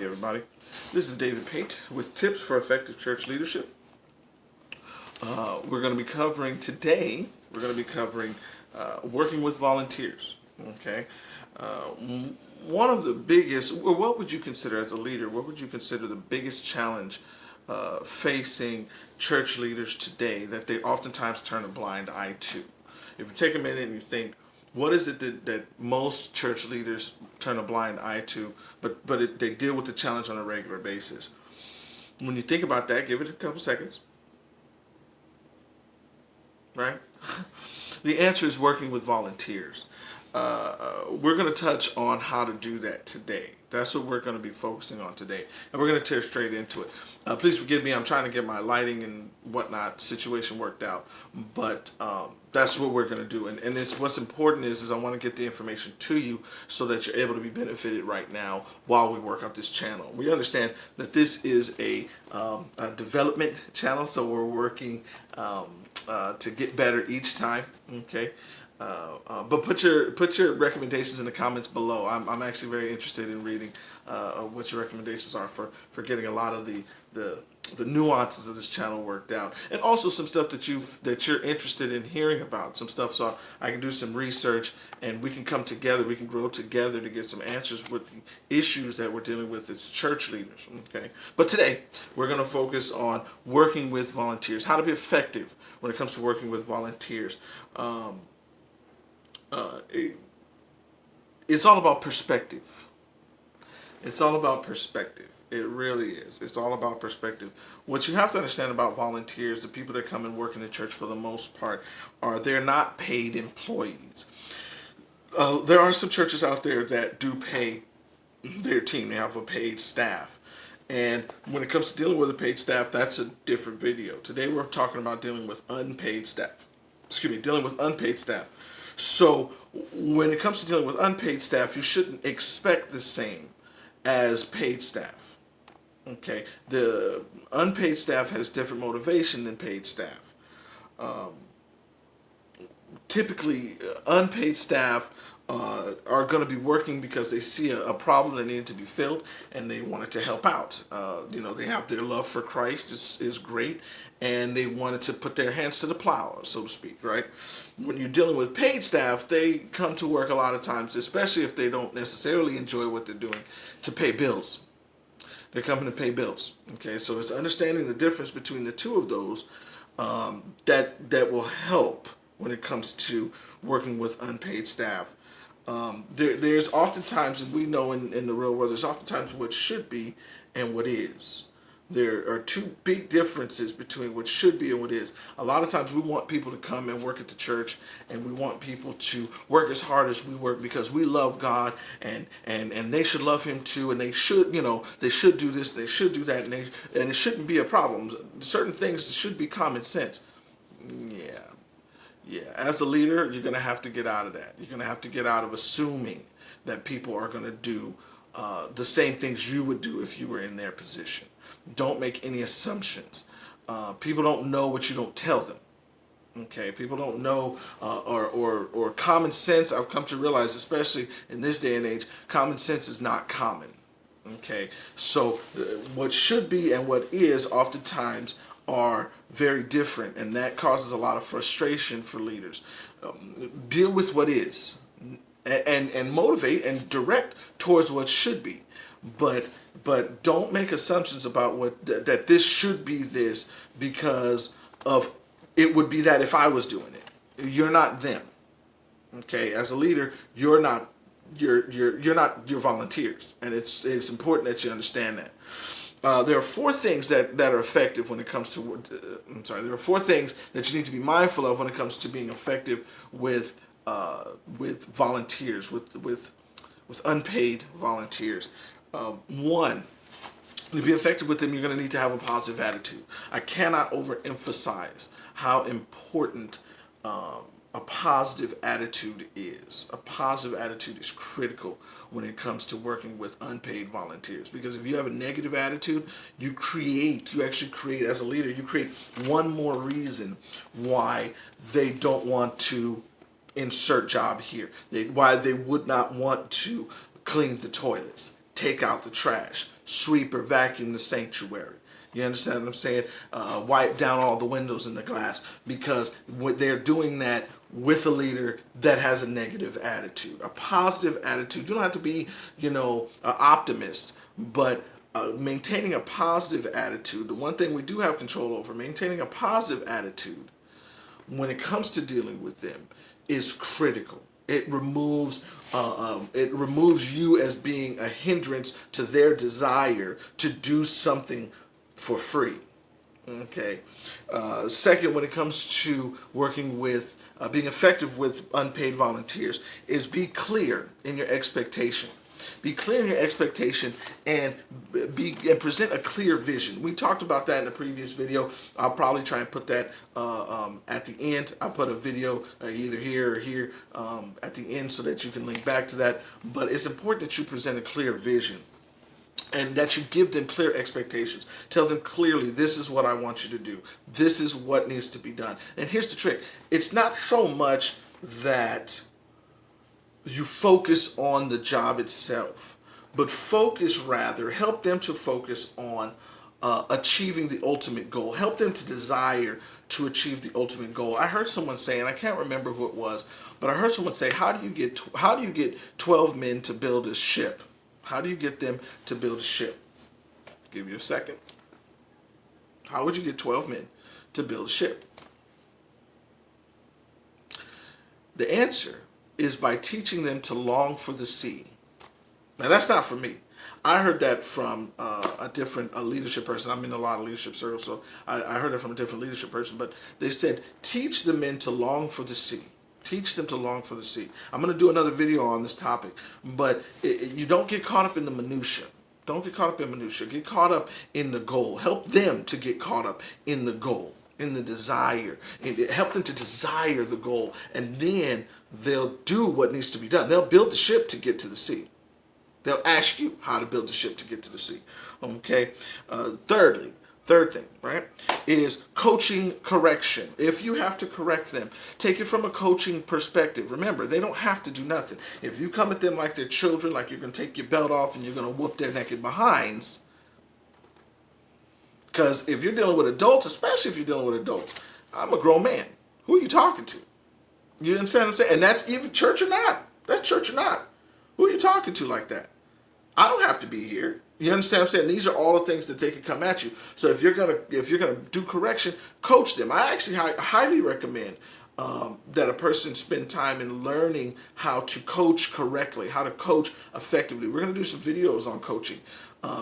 Howdy, everybody. This is David Pate with tips for effective church leadership. We're going to be covering today, working with volunteers. Okay. One of the biggest, or what would you consider as a leader, what would you consider the biggest challenge facing church leaders today that they oftentimes turn a blind eye to? If you take a minute and you think, what is it that most church leaders turn a blind eye to, but they deal with the challenge on a regular basis? When you think about that, give it a couple seconds. Right? The answer is working with volunteers. We're going to touch on how to do that today. That's what we're going to be focusing on today. And we're going to tear straight into it. Please forgive me. I'm trying to get my lighting and whatnot situation worked out. But that's what we're going to do. And what's important is I want to get the information to you so that you're able to be benefited right now while we work out this channel. We understand that this is a development channel, so we're working to get better each time. Okay. But put your recommendations in the comments below. I'm actually very interested in reading what your recommendations are for getting a lot of the nuances of this channel worked out, and also some stuff that you're interested in hearing about, some stuff so I can do some research and we can come together, we can grow together to get some answers with the issues that we're dealing with as church leaders. Okay, but today we're going to focus on working with volunteers, how to be effective when it comes to working with volunteers. It's all about perspective. It's all about perspective. It really is. It's all about perspective. What you have to understand about volunteers, the people that come and work in the church for the most part, they're not paid employees. There are some churches out there that do pay their team. They have a paid staff. And when it comes to dealing with a paid staff, that's a different video. Today we're talking about dealing with unpaid staff. Dealing with unpaid staff. So when it comes to dealing with unpaid staff, you shouldn't expect the same as paid staff. Okay, the unpaid staff has different motivation than paid staff. Typically, unpaid staff are going to be working because they see a problem that needed to be filled and they wanted to help out. They have their love for Christ is great, and they wanted to put their hands to the plow, so to speak, right? When you're dealing with paid staff, they come to work a lot of times, especially if they don't necessarily enjoy what they're doing, to pay bills. They're coming to pay bills. Okay, so it's understanding the difference between the two of those that will help when it comes to working with unpaid staff. There's oftentimes, and we know in the real world, there's oftentimes what should be and what is. There are two big differences between what should be and what is. A lot of times we want people to come and work at the church, and we want people to work as hard as we work because we love God, and they should love Him too, and they should do this, they should do that, and it shouldn't be a problem. Certain things should be common sense. Yeah. As a leader, you're going to have to get out of that. You're going to have to get out of assuming that people are going to do the same things you would do if you were in their position. Don't make any assumptions. People don't know what you don't tell them. Okay, people don't know, or common sense. I've come to realize, especially in this day and age, common sense is not common. Okay, so what should be and what is oftentimes are very different, and that causes a lot of frustration for leaders. Deal with what is, and motivate and direct towards what should be, but don't make assumptions about that this should be this because of it would be that if I was doing it. You're not them. Okay, as a leader, you're not your volunteers, and it's important that you understand that. There are four things that are effective when it comes to. There are four things that you need to be mindful of when it comes to being effective with volunteers, with unpaid volunteers. One, to be effective with them, you're going to need to have a positive attitude. I cannot overemphasize how important a positive attitude is. A positive attitude is critical when it comes to working with unpaid volunteers, because if you have a negative attitude, you actually create, as a leader, you create one more reason why they don't want to insert job here, why they would not want to clean the toilets, take out the trash, sweeper, vacuum the sanctuary. You understand what I'm saying? Wipe down all the windows in the glass, because they're doing that with a leader that has a negative attitude. A positive attitude. You don't have to be, an optimist, but maintaining a positive attitude, the one thing we do have control over, maintaining a positive attitude when it comes to dealing with them is critical. It removes you as being a hindrance to their desire to do something for free. Okay. Second, when it comes to working with being effective with unpaid volunteers, is be clear in your expectation. Be clear in your expectation, and present a clear vision. We talked about that in the previous video. I'll probably try and put that at the end. I'll put a video either here or here at the end so that you can link back to that. But it's important that you present a clear vision, and that you give them clear expectations. Tell them clearly, this is what I want you to do. This is what needs to be done. And here's the trick. It's not so much that you focus on the job itself, but help them to focus on achieving the ultimate goal. Help them to desire to achieve the ultimate goal. I heard someone say, and I can't remember who it was, but I heard someone say, how do you get 12 men to build a ship? How do you get them to build a ship? Give you a second. How would you get 12 men to build a ship? The answer is by teaching them to long for the sea. Now, that's not for me. I heard that from a different leadership person. I'm in a lot of leadership circles, so I heard it from a different leadership person. But they said, teach the men to long for the sea. Teach them to long for the sea. I'm going to do another video on this topic, but you don't get caught up in the minutia. Don't get caught up in minutia. Get caught up in the goal. Help them to get caught up in the goal, in the desire. And help them to desire the goal, and then they'll do what needs to be done. They'll build the ship to get to the sea. They'll ask you how to build the ship to get to the sea. Okay. Third thing, right, is coaching correction. If you have to correct them, take it from a coaching perspective. Remember, they don't have to do nothing. If you come at them like they're children, like you're going to take your belt off and you're going to whoop their naked behinds, because if you're dealing with adults, especially if you're dealing with adults, I'm a grown man. Who are you talking to? You understand what I'm saying? And that's even church or not. That's church or not. Who are you talking to like that? I don't have to be here. You understand what I'm saying? These are all the things that they can come at you. So if you're gonna do correction, coach them. I actually highly recommend that a person spend time in learning how to coach correctly, how to coach effectively. We're gonna do some videos on coaching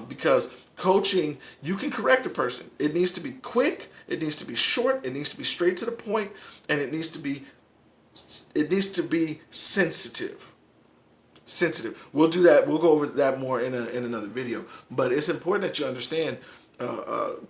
because coaching, you can correct a person. It needs to be quick. It needs to be short. It needs to be straight to the point, and it needs to be sensitive. We'll do that. We'll go over that more in another video. But it's important that you understand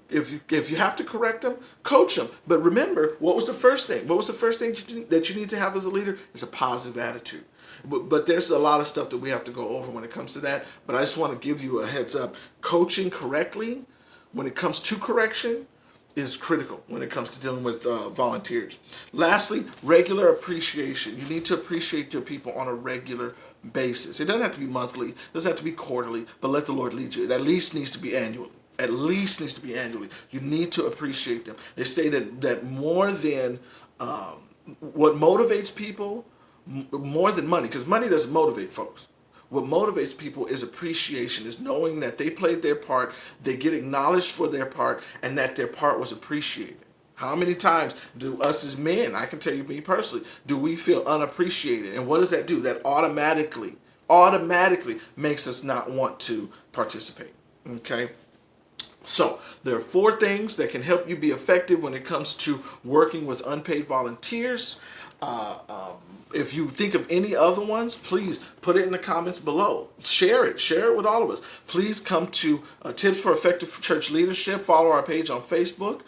if you have to correct them, coach them. But remember, what was the first thing? What was the first thing that you need to have as a leader? It's a positive attitude. But there's a lot of stuff that we have to go over when it comes to that. But I just want to give you a heads up. Coaching correctly, when it comes to correction, is critical when it comes to dealing with volunteers. Lastly, regular appreciation. You need to appreciate your people on a regular basis. It doesn't have to be monthly. It doesn't have to be quarterly, but let the Lord lead you. It at least needs to be annually. At least needs to be annually. You need to appreciate them. They say that more than what motivates people, more than money, because money doesn't motivate folks. What motivates people is appreciation, is knowing that they played their part, they get acknowledged for their part, and that their part was appreciated. How many times do us as men, I can tell you me personally, do we feel unappreciated? And what does that do? That automatically makes us not want to participate. Okay? So there are 4 things that can help you be effective when it comes to working with unpaid volunteers. If you think of any other ones, please put it in the comments below. Share it with all of us. Please come to Tips for Effective Church Leadership. Follow our page on Facebook.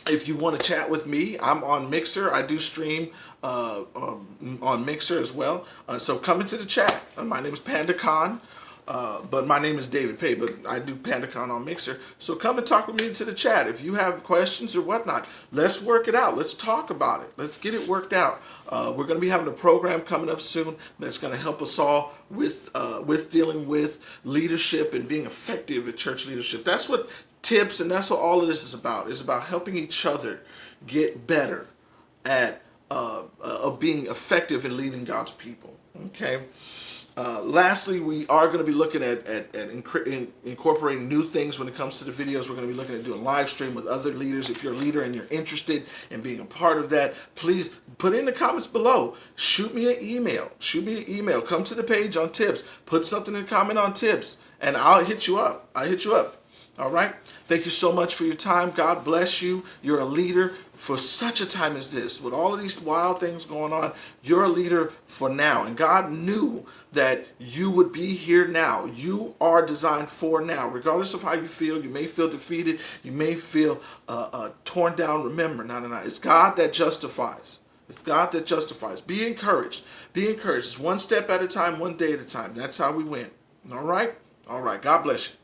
If you want to chat with me, I'm on Mixer. I do stream on Mixer as well. So come into the chat. My name is Panda Khan. But my name is David Pay, but I do PandaCon on Mixer. So come and talk with me to the chat. If you have questions or whatnot, let's work it out. Let's talk about it. Let's get it worked out. We're going to be having a program coming up soon that's going to help us all with dealing with leadership and being effective at church leadership. That's what tips and that's what all of this is about. It's about helping each other get better at of being effective in leading God's people. Okay. Lastly, we are going to be looking at incorporating new things when it comes to the videos. We're going to be looking at doing live stream with other leaders. If you're a leader and you're interested in being a part of that, please put it in the comments below. Shoot me an email. Come to the page on tips. Put something in the comment on tips, and I'll hit you up. All right. Thank you so much for your time. God bless you. You're a leader for such a time as this. With all of these wild things going on, you're a leader for now. And God knew that you would be here now. You are designed for now. Regardless of how you feel, you may feel defeated. You may feel torn down. Remember, no. It's God that justifies. It's God that justifies. Be encouraged. Be encouraged. It's one step at a time, one day at a time. That's how we win. All right? All right. God bless you.